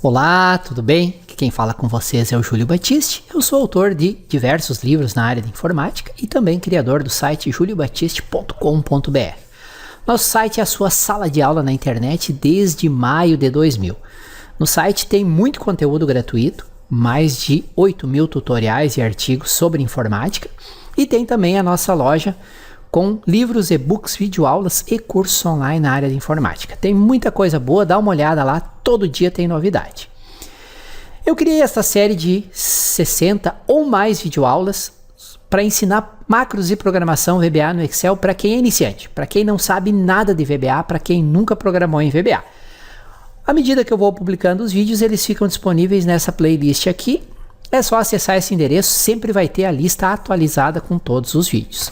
Olá, tudo bem? Aqui quem fala com vocês é o Júlio Batiste. Eu sou autor de diversos livros na área de informática e também criador do site juliobatiste.com.br. Nosso site é a sua sala de aula na internet desde maio de 2000. No site tem muito conteúdo gratuito, mais de 8.000 tutoriais e artigos sobre informática, e tem também a nossa loja com livros, e-books, videoaulas e cursos online na área de informática. Tem muita coisa boa, dá uma olhada lá, todo dia tem novidade. Eu criei esta série de 60 ou mais videoaulas para ensinar macros e programação VBA no Excel para quem é iniciante, para quem não sabe nada de VBA, para quem nunca programou em VBA. À medida que eu vou publicando os vídeos, eles ficam disponíveis nessa playlist aqui. É só acessar esse endereço, sempre vai ter a lista atualizada com todos os vídeos.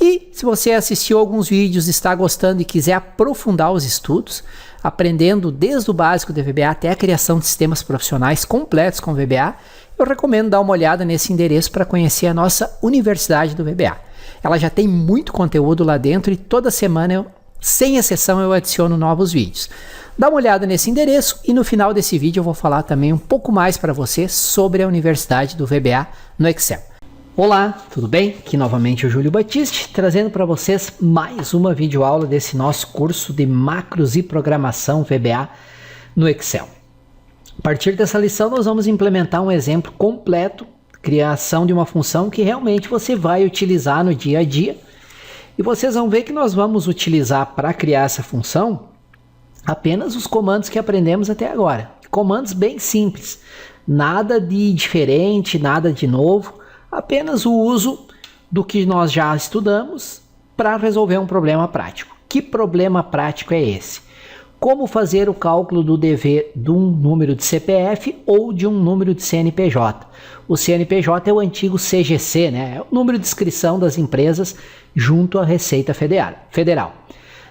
E se você assistiu alguns vídeos, está gostando e quiser aprofundar os estudos, aprendendo desde o básico de VBA até a criação de sistemas profissionais completos com VBA, eu recomendo dar uma olhada nesse endereço para conhecer a nossa Universidade do VBA. Ela já tem muito conteúdo lá dentro e toda semana, sem exceção, eu adiciono novos vídeos. Dá uma olhada nesse endereço e no final desse vídeo eu vou falar também um pouco mais para você sobre a Universidade do VBA no Excel. Olá, tudo bem? Aqui novamente o Júlio Batiste, trazendo para vocês mais uma videoaula desse nosso curso de macros e programação VBA no Excel. A partir dessa lição nós vamos implementar um exemplo completo, criação de uma função que realmente você vai utilizar no dia a dia. E vocês vão ver que nós vamos utilizar para criar essa função apenas os comandos que aprendemos até agora. Comandos bem simples, nada de diferente, nada de novo. Apenas o uso do que nós já estudamos para resolver um problema prático. Que problema prático é esse? Como fazer o cálculo do dever de um número de CPF ou de um número de CNPJ? O CNPJ é o antigo CGC, né? É o número de inscrição das empresas junto à Receita Federal.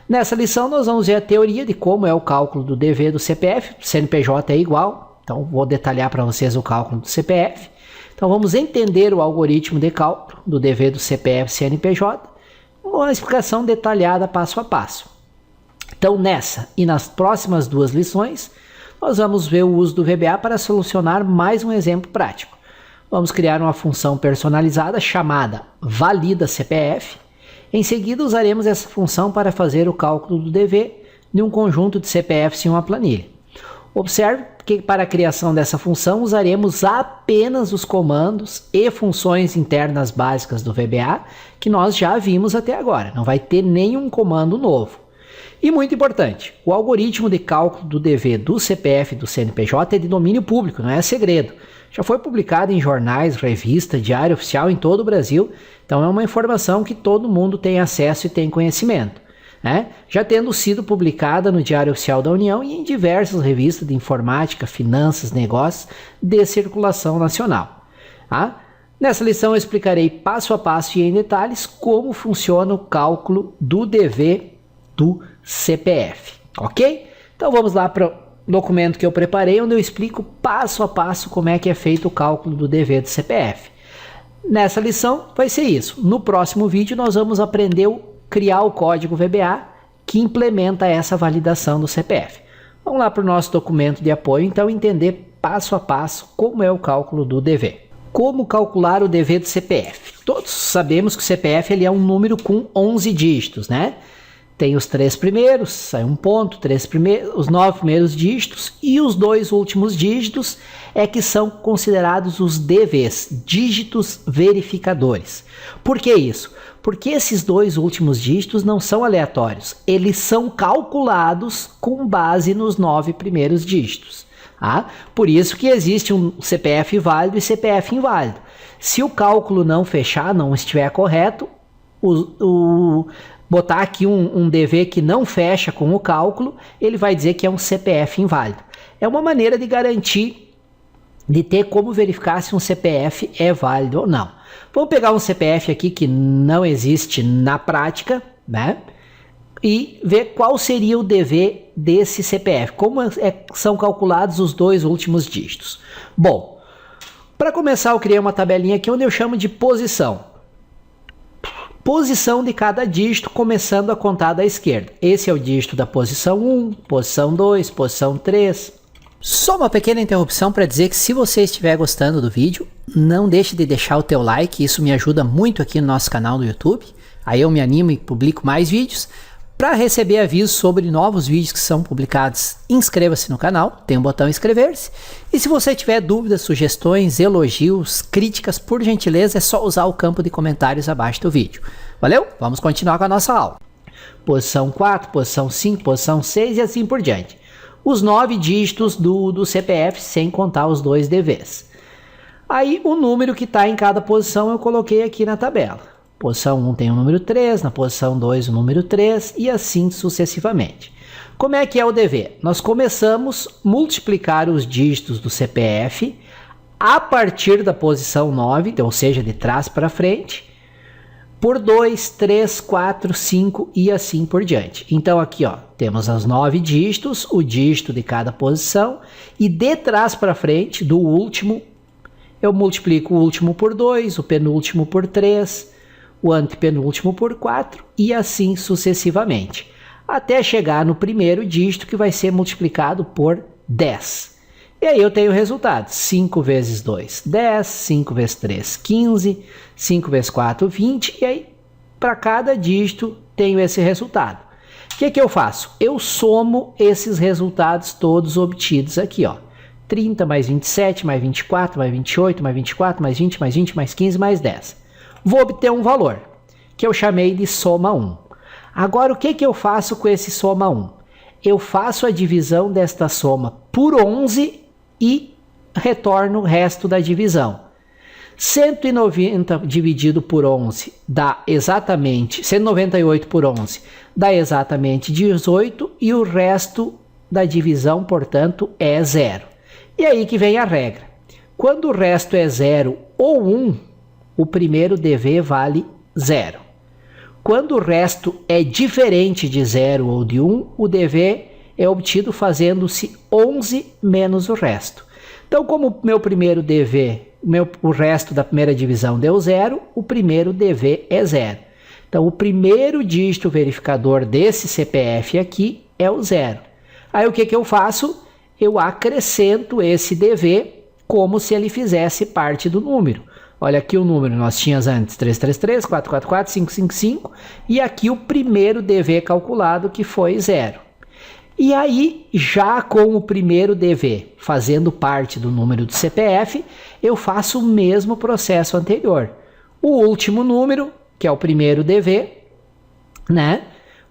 Nessa lição nós vamos ver a teoria de como é o cálculo do dever do CPF. O CNPJ é igual, então vou detalhar para vocês o cálculo do CPF. Então vamos entender o algoritmo de cálculo do dever do CPF CNPJ, uma explicação detalhada passo a passo. Então nessa e nas próximas duas lições, nós vamos ver o uso do VBA para solucionar mais um exemplo prático. Vamos criar uma função personalizada chamada valida CPF. Em seguida usaremos essa função para fazer o cálculo do dever de um conjunto de CPFs em uma planilha. Observe que para a criação dessa função usaremos apenas os comandos e funções internas básicas do VBA que nós já vimos até agora. Não vai ter nenhum comando novo. E muito importante, o algoritmo de cálculo do dever do CPF e do CNPJ é de domínio público, não é segredo. Já foi publicado em jornais, revista, diário oficial em todo o Brasil, então é uma informação que todo mundo tem acesso e tem conhecimento. Já tendo sido publicada no Diário Oficial da União e em diversas revistas de informática, finanças, negócios de circulação nacional. Nessa lição eu explicarei passo a passo e em detalhes como funciona o cálculo do dever do CPF, ok? Então vamos lá para o documento que eu preparei, onde eu explico passo a passo como é que é feito o cálculo do dever do CPF. Nessa lição vai ser isso. No próximo vídeo nós vamos aprender criar o código VBA que implementa essa validação do CPF. Vamos lá para o nosso documento de apoio, então, entender passo a passo como é o cálculo do dever. Como calcular o dever do CPF? Todos sabemos que o CPF ele é um número com 11 dígitos, né? Tem os 3 primeiros, sai um ponto, os 9 primeiros dígitos e os 2 últimos dígitos é que são considerados os DVs, dígitos verificadores. Por que isso? Porque esses 2 últimos dígitos não são aleatórios, eles são calculados com base nos 9 primeiros dígitos. Por isso que existe um CPF válido e CPF inválido. Se o cálculo não fechar, não estiver correto, botar aqui um DV que não fecha com o cálculo, ele vai dizer que é um CPF inválido. É uma maneira de garantir, de ter como verificar se um CPF é válido ou não. Vamos pegar um CPF aqui que não existe na prática, né? E ver qual seria o DV desse CPF, como são calculados os 2 últimos dígitos. Bom, para começar eu criei uma tabelinha aqui onde eu chamo de posição. Posição de cada dígito começando a contar da esquerda. Esse é o dígito da posição 1, posição 2, posição 3. Só uma pequena interrupção para dizer que se você estiver gostando do vídeo, não deixe de deixar o teu like, isso me ajuda muito aqui no nosso canal do YouTube. Aí eu me animo e publico mais vídeos. Para receber avisos sobre novos vídeos que são publicados, inscreva-se no canal, tem um botão inscrever-se. E se você tiver dúvidas, sugestões, elogios, críticas, por gentileza, é só usar o campo de comentários abaixo do vídeo. Valeu? Vamos continuar com a nossa aula. Posição 4, posição 5, posição 6 e assim por diante. Os 9 dígitos do CPF sem contar os 2 DVs. Aí o número que está em cada posição eu coloquei aqui na tabela. Posição 1 tem o número 3, na posição 2 o número 3 e assim sucessivamente. Como é que é o DV? Nós começamos a multiplicar os dígitos do CPF a partir da posição 9, ou seja, de trás para frente, por 2, 3, 4, 5 e assim por diante. Então aqui ó, temos os 9 dígitos, o dígito de cada posição e de trás para frente, do último, eu multiplico o último por 2, o penúltimo por 3, o antepenúltimo por 4 e assim sucessivamente, até chegar no primeiro dígito que vai ser multiplicado por 10. E aí eu tenho o resultado, 5 vezes 2, 10, 5 vezes 3, 15, 5 vezes 4, 20, e aí para cada dígito tenho esse resultado. O que eu faço? Eu somo esses resultados todos obtidos aqui, ó. 30 mais 27, mais 24, mais 28, mais 24, mais 20, mais 20, mais 15, mais 10. Vou obter um valor, que eu chamei de soma 1. Agora, o que eu faço com esse soma 1? Eu faço a divisão desta soma por 11 e retorno o resto da divisão. 190 dividido por 11 dá exatamente, 198 por 11 dá exatamente 18 e o resto da divisão, portanto, é 0. E aí que vem a regra. Quando o resto é 0 ou 1, o primeiro DV vale 0. Quando o resto é diferente de 0 ou de 1, o DV é obtido fazendo-se 11 menos o resto. Então, como o meu primeiro DV, o resto da primeira divisão deu 0, o primeiro DV é 0. Então, o primeiro dígito verificador desse CPF aqui é o 0. Aí, o que eu faço? Eu acrescento esse DV como se ele fizesse parte do número. Olha aqui o número, nós tínhamos antes 333, 444, 555 e aqui o primeiro DV calculado que foi 0. E aí, já com o primeiro DV fazendo parte do número do CPF, eu faço o mesmo processo anterior. O último número, que é o primeiro DV, né?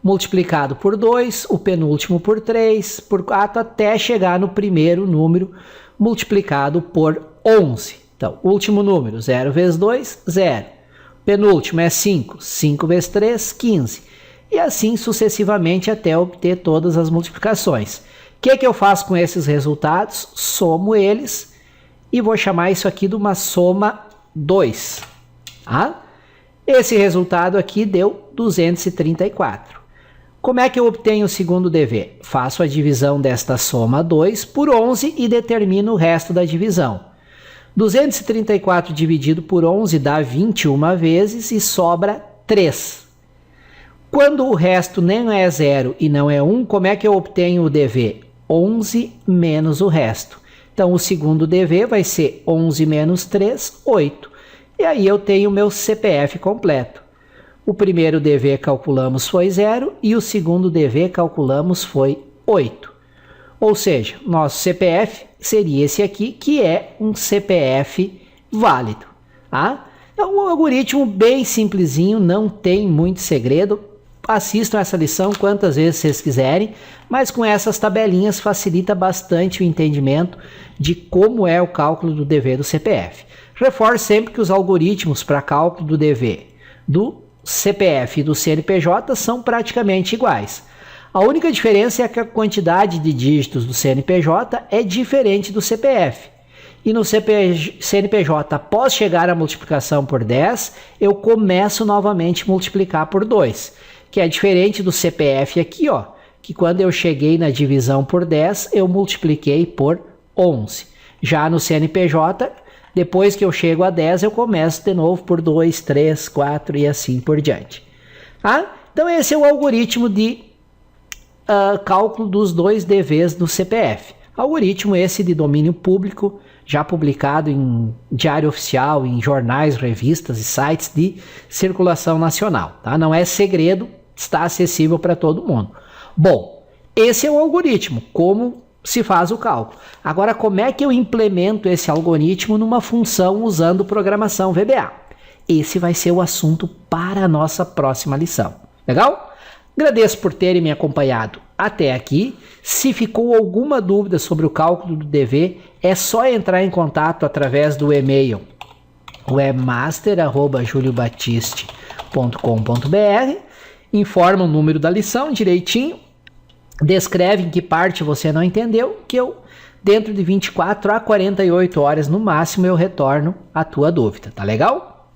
Multiplicado por 2, o penúltimo por 3, por 4, até chegar no primeiro número multiplicado por 11. Então, último número, 0 vezes 2, 0. Penúltimo é 5, 5 vezes 3, 15. E assim sucessivamente até obter todas as multiplicações. O que eu faço com esses resultados? Somo eles e vou chamar isso aqui de uma soma 2. Tá? Esse resultado aqui deu 234. Como é que eu obtenho o segundo DV? Faço a divisão desta soma 2 por 11 e determino o resto da divisão. 234 dividido por 11 dá 21 vezes e sobra 3. Quando o resto nem é 0 e não é 1, como é que eu obtenho o DV? 11 menos o resto. Então, o segundo DV vai ser 11 menos 3, 8. E aí eu tenho o meu CPF completo. O primeiro DV calculamos foi 0 e o segundo DV calculamos foi 8. Ou seja, nosso CPF seria esse aqui, que é um CPF válido. Tá? É um algoritmo bem simplesinho, não tem muito segredo. Assistam essa lição quantas vezes vocês quiserem, mas com essas tabelinhas facilita bastante o entendimento de como é o cálculo do DV do CPF. Reforço sempre que os algoritmos para cálculo do DV do CPF e do CNPJ são praticamente iguais. A única diferença é que a quantidade de dígitos do CNPJ é diferente do CPF. E no CNPJ, após chegar à multiplicação por 10, eu começo novamente a multiplicar por 2, que é diferente do CPF aqui, ó, que quando eu cheguei na divisão por 10, eu multipliquei por 11. Já no CNPJ, depois que eu chego a 10, eu começo de novo por 2, 3, 4 e assim por diante. Tá? Então esse é o algoritmo de cálculo dos 2 DVs do CPF. Algoritmo esse de domínio público, já publicado em diário oficial, em jornais, revistas e sites de circulação nacional. Tá? Não é segredo, está acessível para todo mundo. Bom, esse é o algoritmo, como se faz o cálculo. Agora, como é que eu implemento esse algoritmo numa função usando programação VBA? Esse vai ser o assunto para a nossa próxima lição. Legal? Agradeço por terem me acompanhado até aqui. Se ficou alguma dúvida sobre o cálculo do DV, é só entrar em contato através do e-mail webmaster@juliobatiste.com.br, informa o número da lição direitinho, descreve em que parte você não entendeu, que eu, dentro de 24 a 48 horas no máximo, eu retorno a tua dúvida. Tá legal?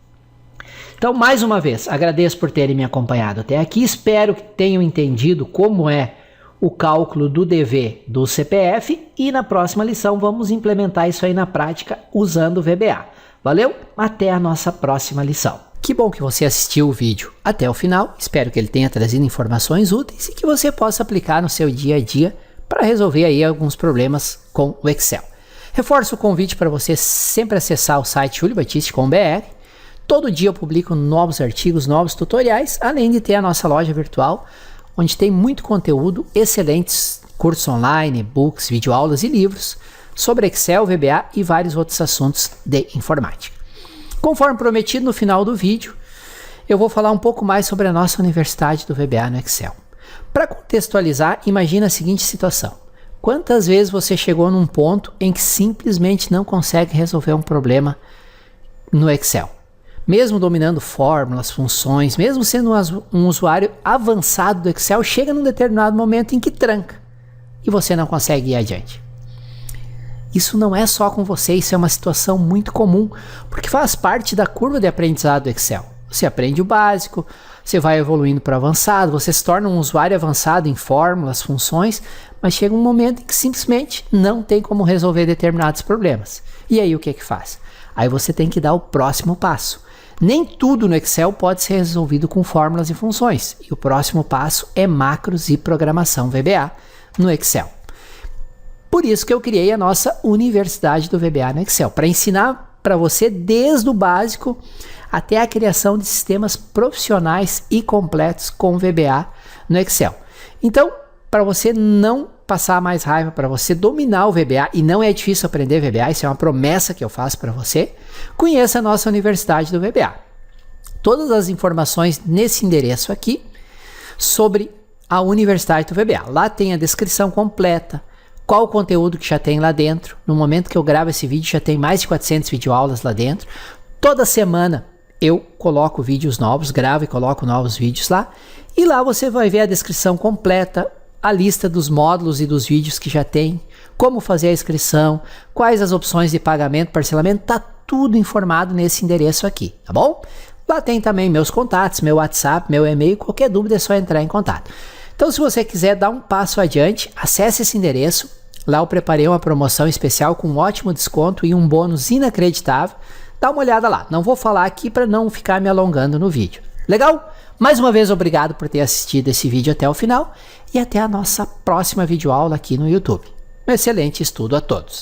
Então, mais uma vez, agradeço por terem me acompanhado até aqui. Espero que tenham entendido como é o cálculo do DV do CPF e na próxima lição vamos implementar isso aí na prática usando o VBA. Valeu? Até a nossa próxima lição. Que bom que você assistiu o vídeo até o final. Espero que ele tenha trazido informações úteis e que você possa aplicar no seu dia a dia para resolver aí alguns problemas com o Excel. Reforço o convite para você sempre acessar o site juliobatiste.com.br. Todo dia eu publico novos artigos, novos tutoriais, além de ter a nossa loja virtual, onde tem muito conteúdo, excelentes cursos online, e-books, videoaulas e livros sobre Excel, VBA e vários outros assuntos de informática. Conforme prometido, no final do vídeo, eu vou falar um pouco mais sobre a nossa Universidade do VBA no Excel. Para contextualizar, imagina a seguinte situação. Quantas vezes você chegou num ponto em que simplesmente não consegue resolver um problema no Excel? Mesmo dominando fórmulas, funções, mesmo sendo um usuário avançado do Excel, chega num determinado momento em que tranca e você não consegue ir adiante. Isso não é só com você, isso é uma situação muito comum, porque faz parte da curva de aprendizado do Excel. Você aprende o básico, você vai evoluindo para o avançado, você se torna um usuário avançado em fórmulas, funções, mas chega um momento em que simplesmente não tem como resolver determinados problemas. E aí o que faz? Aí você tem que dar o próximo passo. Nem tudo no Excel pode ser resolvido com fórmulas e funções. E o próximo passo é macros e programação VBA no Excel. Por isso que eu criei a nossa Universidade do VBA no Excel, para ensinar para você desde o básico até a criação de sistemas profissionais e completos com VBA no Excel. Então, para você não passar mais raiva, para você dominar o VBA, e não é difícil aprender VBA, isso é uma promessa que eu faço para você, conheça a nossa Universidade do VBA. Todas as informações nesse endereço aqui sobre a Universidade do VBA. Lá tem a descrição completa, qual o conteúdo que já tem lá dentro. No momento que eu gravo esse vídeo já tem mais de 400 videoaulas lá dentro. Toda semana eu coloco vídeos novos, gravo e coloco novos vídeos lá. E lá você vai ver a descrição completa, a lista dos módulos e dos vídeos que já tem, como fazer a inscrição, quais as opções de pagamento, parcelamento, tá tudo informado nesse endereço aqui, tá bom? Lá tem também meus contatos, meu WhatsApp, meu e-mail, qualquer dúvida é só entrar em contato. Então, se você quiser dar um passo adiante, acesse esse endereço. Lá eu preparei uma promoção especial com um ótimo desconto e um bônus inacreditável. Dá uma olhada lá. Não vou falar aqui para não ficar me alongando no vídeo. Legal? Mais uma vez, obrigado por ter assistido esse vídeo até o final e até a nossa próxima videoaula aqui no YouTube. Um excelente estudo a todos!